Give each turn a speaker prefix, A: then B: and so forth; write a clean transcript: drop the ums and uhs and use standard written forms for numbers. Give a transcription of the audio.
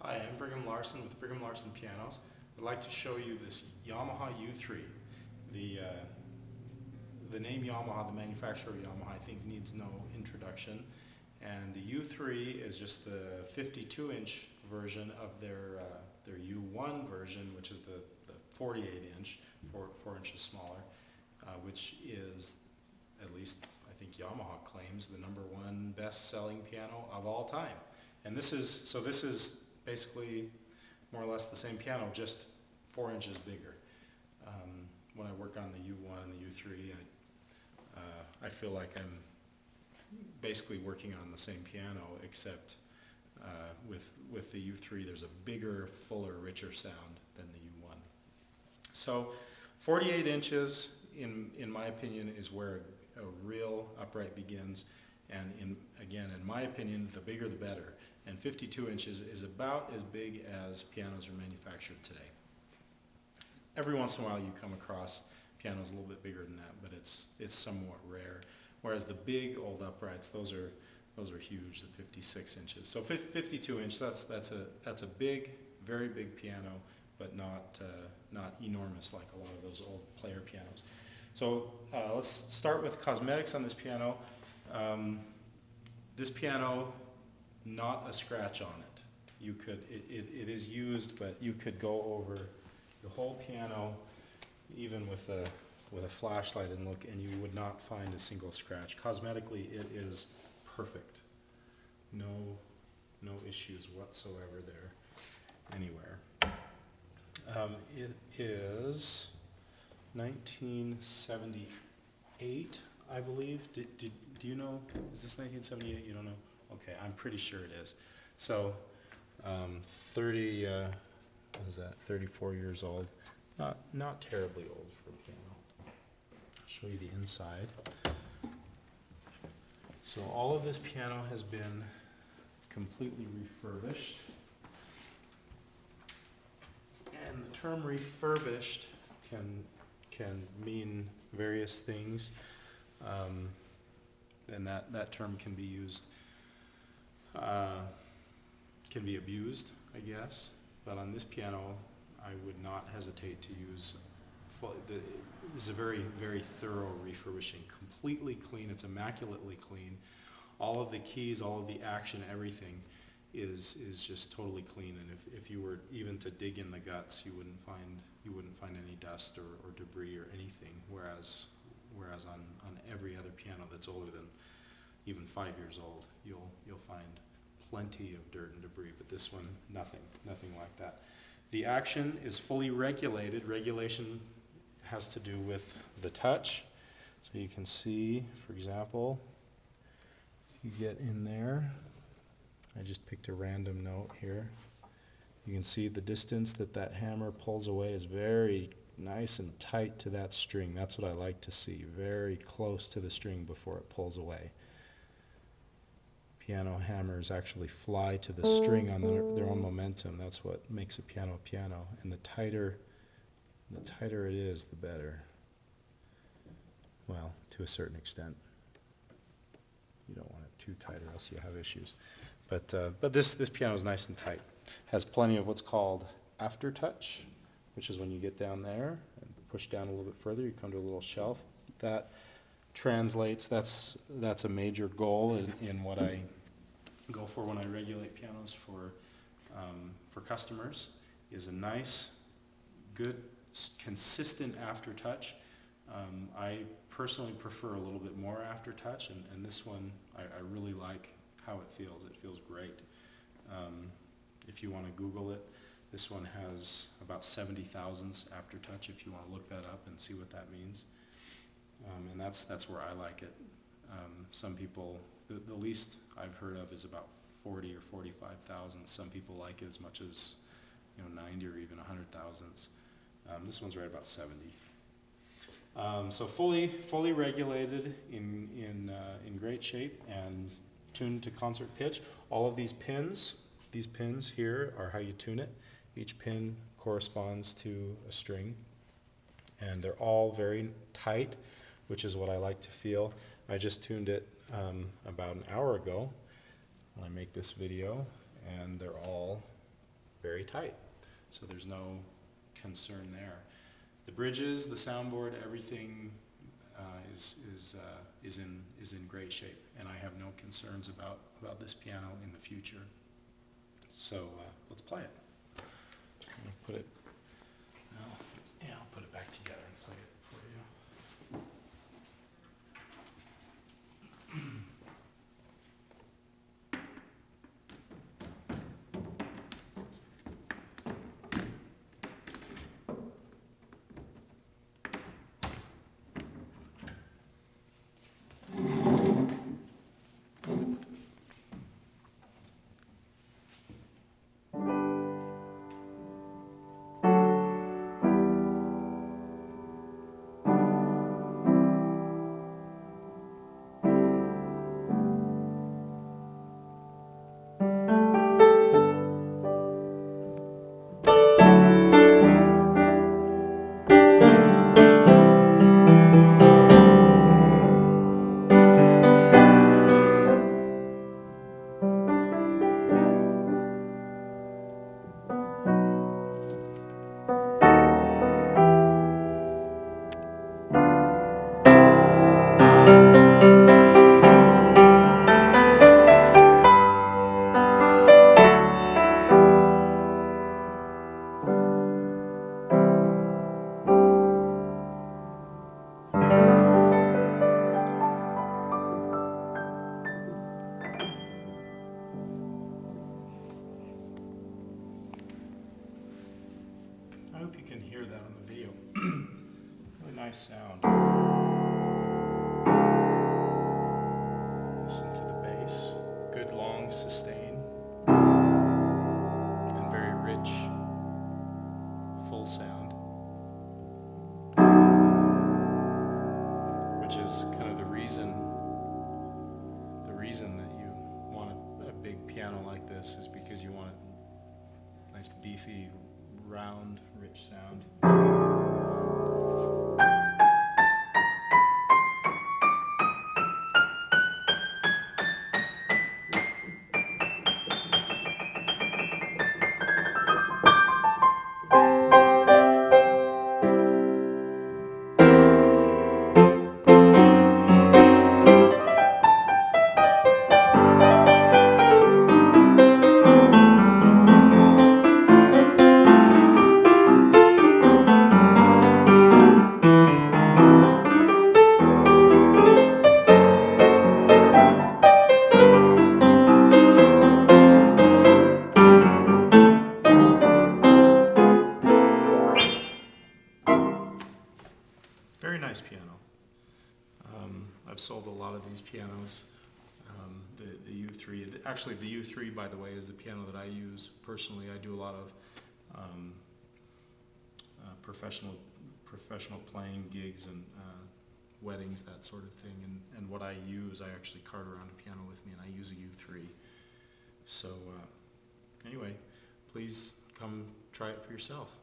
A: Hi, I'm Brigham Larson with Brigham Larson Pianos. I'd like to show you this Yamaha U3. The name Yamaha, the manufacturer of Yamaha, I think needs no introduction. And the U3 is just the 52-inch version of their U1 version, which is the 48-inch, 4 inches smaller, which is, at least I think Yamaha claims, the #1 best-selling piano of all time. And this is basically more or less the same piano, just 4 inches bigger. When I work on the U1 and the U3, I feel like I'm basically working on the same piano, except with the U3 there's a bigger, fuller, richer sound than the U1. So 48 inches, in my opinion, is where a real upright begins, and again, in my opinion, the bigger the better. And 52 inches is about as big as pianos are manufactured today. Every once in a while you come across pianos a little bit bigger than that, but it's somewhat rare. Whereas the big old uprights, those are huge, the 56 inches. So 52 inch, that's a big, very big piano, but not enormous like a lot of those old player pianos. So let's start with cosmetics on this piano. This piano, not a scratch on it. You could, it is used, but you could go over the whole piano, even with a flashlight, and look, and you would not find a single scratch. Cosmetically, it is perfect. No issues whatsoever there, anywhere. It is 1978, I believe. Do you know? Is this 1978? You don't know? Okay, I'm pretty sure it is. So, 34 years old. Not terribly old for a piano. I'll show you the inside. So all of this piano has been completely refurbished. And the term refurbished can mean various things. And that term can be used, can be abused, I guess. But on this piano, I would not hesitate to use this is a very, very thorough refurbishing. Completely clean, it's immaculately clean. All of the keys, all of the action, everything is just totally clean. And if you were even to dig in the guts, you wouldn't find any dust or debris or anything. Whereas on every other piano that's older than even 5 years old, you'll find plenty of dirt and debris. But this one, nothing like that. The action is fully regulated. Regulation has to do with the touch. So you can see, for example, if you get in there, I just picked a random note here. You can see the distance that hammer pulls away is very nice and tight to that string. That's what I like to see, very close to the string before it pulls away. Piano hammers actually fly to the string on their own momentum. That's what makes a piano. And the tighter it is, the better. Well, to a certain extent. You don't want it too tight or else you have issues. But this piano is nice and tight. Has plenty of what's called aftertouch, which is when you get down there and push down a little bit further, you come to a little shelf. That translates, that's a major goal in what I go for when I regulate pianos for customers, is a nice, good, consistent aftertouch. I personally prefer a little bit more aftertouch, and this one I really like how it feels. It feels great. If you want to Google it, this one has about 70 thousandths aftertouch if you want to look that up and see what that means. And that's where I like it. Some people, the least I've heard of is about 40 or 45 thousandths. Some people like it as much as 90 or even 100 thousandths. This one's right about 70. So fully regulated, in great shape and tuned to concert pitch. All of these pins here are how you tune it. Each pin corresponds to a string, and they're all very tight, which is what I like to feel. I just tuned it about an hour ago when I make this video, and they're all tight. So there's no concern there. The bridges, the soundboard, everything is in great shape, and I have no concerns about this piano in the future. So let's play it. I'm gonna put it. I'll put it back together and play it for you. I hope you can hear that on the video. Really nice sound. Listen to the bass. Good long sustain. And very rich, full sound. Which is kind of the reason that you want a big piano like this, is because you want a nice beefy, round, rich sound. Very nice piano. I've sold a lot of these pianos. The U3, actually the U3, by the way, is the piano that I use personally. I do a lot of professional playing gigs and weddings, that sort of thing. And what I use, I actually cart around a piano with me, and I use a U3. So anyway, please come try it for yourself.